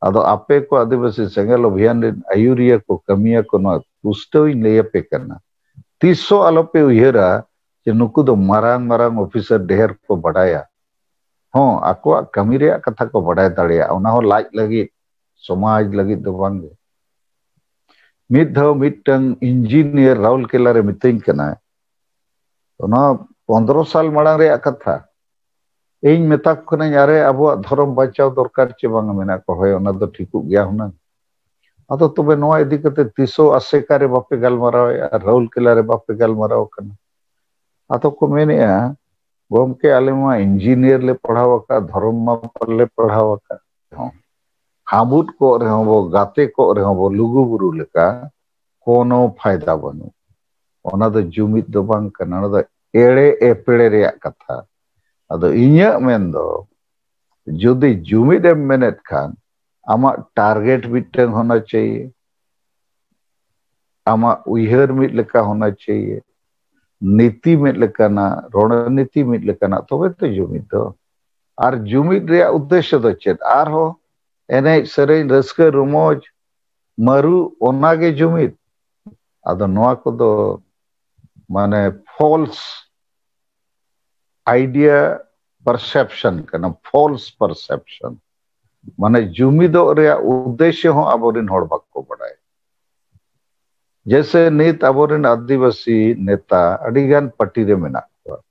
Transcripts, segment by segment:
ᱟᱫᱚ ᱟᱯᱮ ᱠᱚ ᱟᱹᱫᱤᱵᱟᱹᱥᱤ ᱥᱮᱸᱜᱮᱞ ᱚᱵᱷᱤᱭᱟᱱ ᱨᱮᱱ ᱟᱹᱭᱩᱨᱤᱭᱟᱹ ᱠᱚ ᱠᱟᱹᱢᱤᱭᱟ ᱠᱚ ᱱᱚᱣᱟ ᱯᱩᱥᱴᱟᱹᱣᱤᱧ ᱞᱟᱹᱭ ᱟᱯᱮ ᱠᱟᱱᱟ ᱛᱤᱥᱦᱚᱸ ᱟᱞᱚᱯᱮ ᱩᱭᱦᱟᱹᱨᱟ ᱡᱮ ᱱᱩᱠᱩ ᱫᱚ ᱢᱟᱨᱟᱝ ᱢᱟᱨᱟᱝ ᱚᱯᱷᱤᱥᱟᱨ ᱰᱷᱮᱨ ᱠᱚ ᱵᱟᱰᱟᱭᱟ ᱦᱚᱸ ᱟᱠᱚᱣᱟᱜ ᱠᱟᱹᱢᱤ ᱨᱮᱭᱟᱜ ᱠᱟᱛᱷᱟ ᱠᱚ ᱵᱟᱰᱟᱭ ᱫᱟᱲᱮᱭᱟᱜᱼᱟ ᱚᱱᱟ ᱦᱚᱸ ᱞᱟᱡ ᱞᱟᱹᱜᱤᱫ ᱥᱚᱢᱟᱡᱽ ᱞᱟᱹᱜᱤᱫ ᱫᱚ ᱵᱟᱝᱜᱮ ᱢᱤᱫ ᱫᱷᱟᱣ ᱢᱤᱫᱴᱟᱝ ᱤᱧᱡᱤᱱᱤᱭᱟᱨ ᱨᱟᱩᱞᱠᱮᱞᱟ ᱨᱮ ᱢᱤᱛᱟᱹᱧ ᱠᱟᱱᱟ ᱚᱱᱟ 15 ᱥᱟᱞ ᱢᱟᱲᱟᱝ ᱨᱮᱭᱟᱜ ᱠᱟᱛᱷᱟ ᱤᱧ ᱢᱮᱛᱟ ᱠᱚ ᱠᱟᱹᱱᱟᱹᱧ ᱟᱨᱮ ᱟᱵᱚᱣᱟᱜ ᱫᱷᱚᱨᱚᱢ ᱵᱟᱧᱪᱟᱣ ᱫᱚᱨᱠᱟর ᱪᱮ ᱵᱟᱝ ᱢᱮᱱᱟ ᱠᱚ ᱦᱳᱭ ᱚᱱᱟ ᱫᱚ ᱴᱷᱤᱠᱩᱜ ᱜᱮᱭᱟ ᱦᱩᱱᱟᱹᱝ ᱟᱫᱚ ᱛᱚᱵᱮ ᱱᱚᱣᱟ ᱤᱫᱤ ᱠᱟᱛᱮ ᱛᱤᱥᱚ ᱟᱥᱮᱠᱟ ᱨᱮ ᱵᱟᱯᱮ ᱜᱟᱞᱢᱟᱨᱟᱣᱮᱜᱼᱟ ᱨᱟᱩᱞᱠᱮᱞᱟ ᱨᱮ ᱵᱟᱯᱮ ᱜᱟᱞᱢᱟᱨᱟᱣ ᱠᱟᱱᱟ ᱟᱫᱚ ᱠᱚ ᱢᱮᱱᱮᱜᱼᱟ ᱜᱚᱢᱠᱮ ᱟᱞᱮ ᱢᱟ ᱤᱧᱡᱤᱱᱤᱭᱟᱨ ᱞᱮ ᱯᱟᱲᱦᱟᱣ ᱟᱠᱟᱫ ᱫᱷᱚᱨᱚᱢ ᱢᱟ ᱵᱟᱞᱮ ᱯᱟᱲᱦᱟᱣ ᱟᱠᱟᱫ ᱦᱟᱵᱩᱫ ᱠᱚᱜ ᱨᱮᱦᱚᱸ ᱵᱚ ᱜᱟᱛᱮ ᱠᱚᱜ ᱨᱮᱦᱚᱸ ᱵᱚ ᱞᱩᱜᱩ ᱵᱩᱨᱩ ᱞᱮᱠᱟ कोनो फायदा बानू ओना दो जुमिद दो बांग कना ओना दो एड़े एपेड़े रेयाक कथा अदो इᱧᱟᱹᱜ मेन दो जुदी जुमिद एम मेनेत खान आमा टारगेट मिटन होना चाहिए आमा उयहर मिट लेका होना चाहिए नीति मिट लेकाना रणनीति मिट लेकाना तबे तो जुमिद दो आर जुमिद रेया उद्देश्य दो चेद आर हो एने सरेन रस्के रुमोज मरु ओनागे जुमिद आदो नोआ को दो माने फॉल्स आइडिया परसेप्शन कना फॉल्स परसेप्शन माने जुमिदो रे उद्देश्य हो आबोरिन होड़ बाको बड़ाय जैसे नित आबोरिन आदिवासी नेता अडिगान पार्टी रे मेना को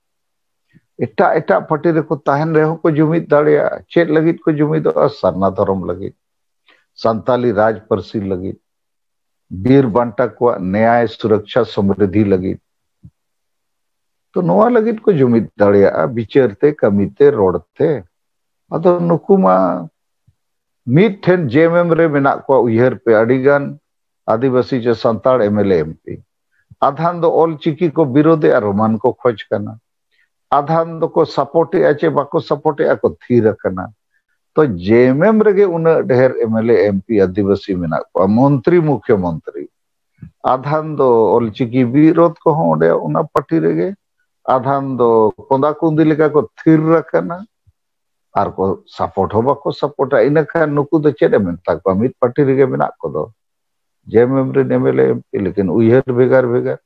एटा एटा पार्टी रे को ताहन रे को जुमिद दाड़िया चेत लगित को जुमिदो सरना धर्म लगित संताली राज परसी लगित बीर बांटा को न्याय सुरक्षा समृद्धि लगी तो नोआ लगित को जुमिद दाड़िया विचारते कमीते रोड़ते अदो नुकुमा मीट ठेन जेएमएम रे मेना को उयहर पे अडिगान आदिवासी जो संताड़ एमएलए एमपी आधान दो ऑल चिकी को विरोधे रोमान को खोज करना आधान दो को सपोर्टे आचे बाको सपोर्टे आको थीर करना तो जेएमएम रेगे उन ढेर एमएलए एमपी आदिवासी मेना को मंत्री मुख्यमंत्री आधान दो ऑलचिकी विरोध को होंडे उना पार्टी रेगे आधान दो कोंदा कुंदी लेका को थीर रखना आर को सपोर्ट हो बाको सपोर्ट इना खान नुकु दो चेड मेनता को मित पार्टी रेगे मेना को दो जेएमएम रे एमएलए एमपी लेकिन उयहर भेगार भेगार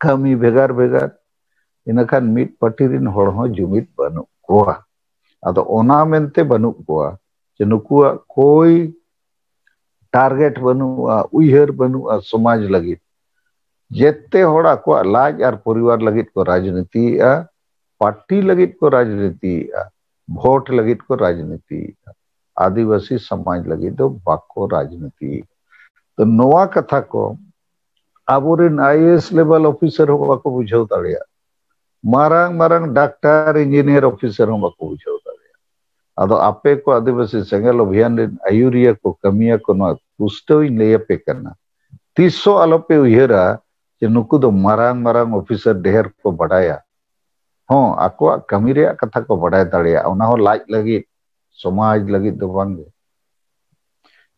कमी भेगार भेगार इना खान मित पार्टी रिन होड़ हो जुमिद बानु कोआ आदो ओना मेनते बानु कोआ जे नुकुआ कोई टारगेट बनुआ उयहर बनुआ समाज लगित जेते होड़ा को लाज और परिवार लगित को राजनीति पार्टी लगित को राजनीति वोट लगित को राजनीति आदिवासी समाज लगित दो बाको राजनीति तो नोआ कथा को आबोरिन आईएएस लेवल ऑफिसर हो बाको बुझाव दाड़िया मारांग मारांग डॉक्टर इंजीनियर ऑफिसर हो बाको बुझाव दाड़िया अदो आपे को आदिवासी सेंगल अभियान रेन आयुरिया को कमिया को नोआ पुष्टोइñ लay अपे करना तीसो आलोपे उयहरा जे नुकु दो मारांग मारांग ऑफिसर ढेर को बडाया हों आकोआ कमी रेया कथा को बडाय दाड़िया ओना हो लाज लगित समाज लगित दो बांगे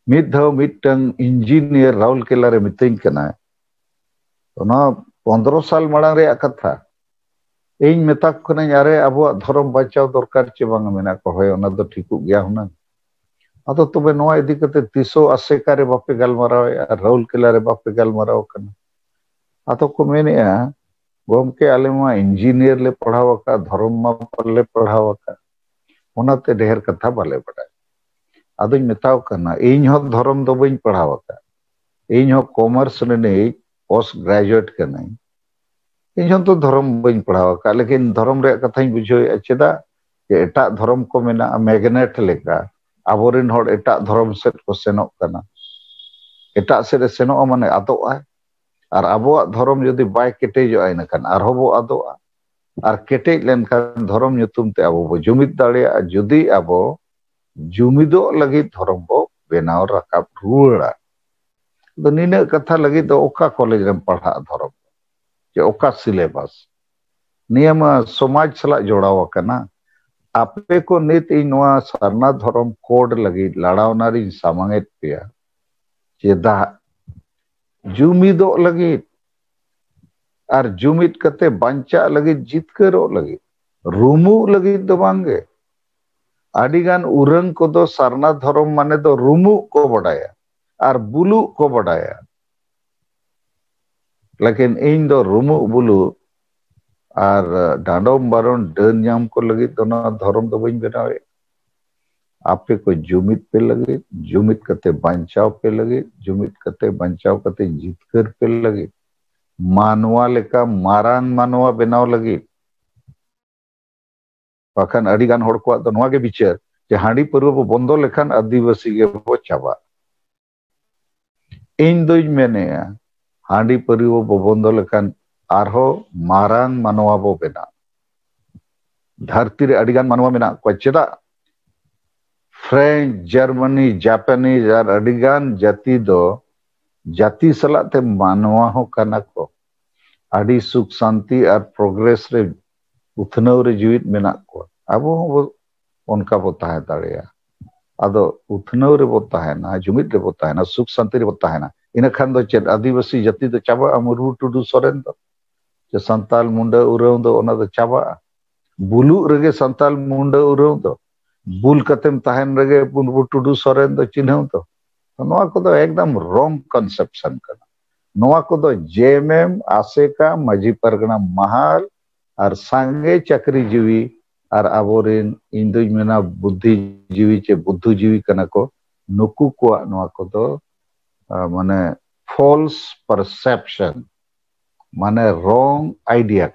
मिद धाव मिदटंग इंजीनियर राउरकेला रे मितैñ कना ओना 15 साल माड़ांग रेया कथा इñ मेता को कनाñ अरे आबोआ धर्म बचाव दरकार चे बांग मेना को होय ओना दो ठिकुग गया हुना आदो तबे नोआ इदी कते तिसो आसेका रे बापे गलमारावया राउरकेला रे बापे गलमाराव कना आदो को मेनेआ गोमके आले मा इंजीनियर ले पढ़ाव का धर्म मा पल्ले पढ़ाव का ओनाते ढेर कथा बाले बडाय आदोñ मेताव कना इñ हो धर्म दो बई पढ़ाव का इñ हो कॉमर्स ने पोस्ट ग्रेजुएट कनाई इñ हो तो धर्म बई पढ़ाव का लेकिन धर्म रे कथाñ बुझोय चेदा जे एटा धर्म को मेना मैग्नेट लेका आबोरिन होड़ एटा धर्म सेट को सेनोक कना एटा सेट सेनोक माने आदोआ और आबोआ धर्म जदि बाय केटेजोआ इनखान आरहो बो आदोआ और केटेज लेनखान धर्म nyutum ते आबो बो जुमिद दाड़िया जदि आबो जुमिदो लगी धर्म बो बेनाव राकाब रुड़ा तो निने कथा लगी तो ओका कॉलेज रे पढ़ा धर्म जे ओका सिलेबस नियम समाज सला जोड़ाव कना आपे को नित इ नोआ सरना धर्म कोड लगी लड़ावनारी सामांगेत पेया चेदा जुमिदो लगी और जुमिद कते बांचा लगी जितकरो लगी रूमू लगी दो बांगे Adigan urang kodo sarna dhorom mane do rumu ko badaya ar bulu ko badaya. Lakin ᱤᱧ ᱫᱚ ᱨᱩᱢᱩᱜ ᱵᱩᱞᱩᱜ ᱟᱨ ᱰᱟᱸᱰᱚᱢ ᱵᱟᱨᱚᱱ ᱰᱟᱹᱱ ᱧᱟᱢ ᱠᱚ ᱞᱟᱹᱜᱤᱫ ᱫᱚ ᱱᱚᱣᱟ ᱫᱷᱚᱨᱚᱢ ᱫᱚ ᱵᱟᱹᱧ ᱵᱮᱱᱟᱣᱮᱫ. ᱟᱯᱮ ᱠᱚ ᱡᱩᱢᱤᱫ ᱯᱮ ᱞᱟᱹᱜᱤᱫ, ᱡᱩᱢᱤᱫ ᱠᱟᱛᱮ ᱵᱟᱧᱪᱟᱣ ᱯᱮ ᱞᱟᱹᱜᱤᱫ, ᱡᱩᱢᱤᱫ ᱠᱟᱛᱮ ᱵᱟᱧᱪᱟᱣ ᱠᱟᱛᱮ ᱡᱤᱛᱠᱟᱹᱨ ᱯᱮ ᱞᱟᱹᱜᱤᱫ, ᱢᱟᱱᱣᱟ ᱞᱮᱠᱟ ᱢᱟᱨᱟᱝ ᱢᱟᱱᱣᱟ ᱵᱮᱱᱟᱣ ᱞᱟᱹᱜᱤᱫ. ᱵᱟᱠᱷᱟᱱ ᱟᱹᱰᱤ ᱜᱟᱱ ᱦᱚᱲ ᱠᱚᱣᱟᱜ ᱫᱚ ᱱᱚᱣᱟ ᱜᱮ ᱵᱤᱪᱟᱹᱨ ᱡᱮ ᱦᱟᱺᱰᱤ ᱯᱟᱹᱨᱣᱟᱹ ᱵᱚ ᱵᱚᱱᱫᱚ ᱞᱮᱠᱷᱟᱱ ᱟᱹᱫᱤᱵᱟᱹᱥᱤ ᱜᱮᱵᱚ ᱪᱟᱵᱟᱜ. ᱤᱧ ᱫᱩᱧ ᱢᱮᱱᱮᱜᱼᱟ ᱦᱟᱺᱰᱤ ᱯᱟᱹᱨᱣᱟᱹ ᱵᱚ ᱵᱚᱱᱫᱚ ᱞᱮᱠᱷᱟᱱ ᱟᱨᱦᱚᱸ ᱢᱟᱨᱟᱝ ᱢᱟᱱᱣᱟ ᱵᱚ ᱵᱮᱱᱟᱜ. ᱫᱷᱟᱹᱨᱛᱤ ᱨᱮ ᱟᱹᱰᱤ ᱜᱟᱱ ᱢᱟᱱᱣᱟ ᱢᱮᱱᱟᱜ ᱠᱚᱣᱟ. ᱪᱮᱫᱟᱜ? ᱯᱷᱨᱮᱧᱪ, ᱡᱟᱨᱢᱟᱱᱤ, ᱡᱟᱯᱟᱱᱤᱡ ᱟᱨ ᱟᱹᱰᱤ ᱜᱟᱱ ᱡᱟᱹᱛᱤ ᱫᱚ ᱡᱟᱹᱛᱤ ᱥᱟᱞᱟᱜ ᱛᱮ ᱢᱟᱱᱣᱟ ᱦᱚᱸ ᱠᱟᱱᱟ ᱠᱚ. ᱟᱹᱰᱤ ᱥᱩᱠ ᱥᱟᱱᱛᱤ ᱟᱨ ᱯᱨᱳᱜᱨᱮᱥ ᱨᱮ ᱩᱛᱱᱟᱹᱣ ᱨᱮ ᱡᱤᱣᱤᱫ ᱢᱮᱱᱟᱜ ᱠᱚᱣᱟ. ᱟᱵᱚ ᱦᱚᱸ ᱚᱱᱠᱟ ᱵᱚ ᱛᱟᱦᱮᱸ ᱫᱟᱲᱮᱭᱟᱜᱼᱟ. ᱟᱫᱚ ᱩᱛᱱᱟᱹᱣ ᱨᱮᱵᱚ ᱛᱟᱦᱮᱱᱟ, ᱡᱩᱢᱤᱫ ᱨᱮᱵᱚ ᱛᱟᱦᱮᱱᱟ, ᱥᱩᱠ ᱥᱟᱱᱛᱤ ᱨᱮᱵᱚ ᱛᱟᱦᱮᱱᱟ. ᱤᱱᱟᱹᱠᱷᱟᱱ ᱫᱚ ᱪᱮᱫ ᱟᱹᱫᱤᱵᱟᱹᱥᱤ ᱡᱟᱹᱛᱤ ᱫᱚ ᱪᱟᱵᱟᱜᱼᱟ? ᱢᱩᱨᱢᱩ, ᱴᱩᱰᱩ, ᱥᱚᱨᱮᱱ ᱫᱚ ᱡᱮ ᱥᱟᱱᱛᱟᱞ, ᱢᱩᱱᱰᱟᱹ, ᱩᱨᱟᱹᱣ ᱫᱚ ᱚᱱᱟ ᱫᱚ ᱪᱟᱵᱟᱜᱼᱟ. ᱵᱩᱞᱩᱜ ᱨᱮᱜᱮ ᱥᱟᱱᱛᱟᱞ, ᱢᱩᱱᱰᱟᱹ, ᱩᱨᱟᱹᱣ ᱫᱚ, ᱵᱩᱞ ᱠᱟᱛᱮᱢ ᱛᱟᱦᱮᱱ ᱨᱮᱜᱮ ᱢᱩᱨᱢᱩ, ᱴᱩᱰᱩ, ᱥᱚᱨᱮᱱ ᱫᱚ ᱪᱤᱱᱦᱟᱹᱣ ᱫᱚ. ᱱᱚᱣᱟ ᱠᱚᱫᱚ ᱮᱠᱫᱚᱢ ᱨᱚᱝ ᱠᱚᱱᱥᱮᱯᱥᱚᱱ ᱠᱟᱱᱟ. ᱱᱚᱣᱟ ᱠᱚᱫᱚ ᱡᱮᱢᱮᱢ, ᱟᱥᱮᱠᱟ, ᱢᱟᱹᱡᱷᱤ ᱯᱟᱨᱜᱟᱱᱟ ᱢᱟᱦᱟᱞ ᱟᱨ ᱥᱟᱸᱜᱮ ᱪᱟᱹᱠᱨᱤ ᱡᱤᱣᱤ ᱟᱨ ᱟᱵᱚᱨᱮᱱ ᱤᱧ ᱫᱩᱧ ᱢᱮᱱᱟ ᱵᱩᱫᱽᱫᱷᱤ ᱡᱤᱣᱤ ᱪᱮ ᱵᱩᱫᱽᱫᱷᱩ ᱡᱤᱣᱤ ᱠᱟᱱᱟ ᱠᱚ. ᱱᱩᱠᱩ ᱠᱚᱣᱟᱜ ᱱᱚᱣᱟ ᱠᱚᱫᱚ ᱢᱟᱱে false perception, মানে wrong idea.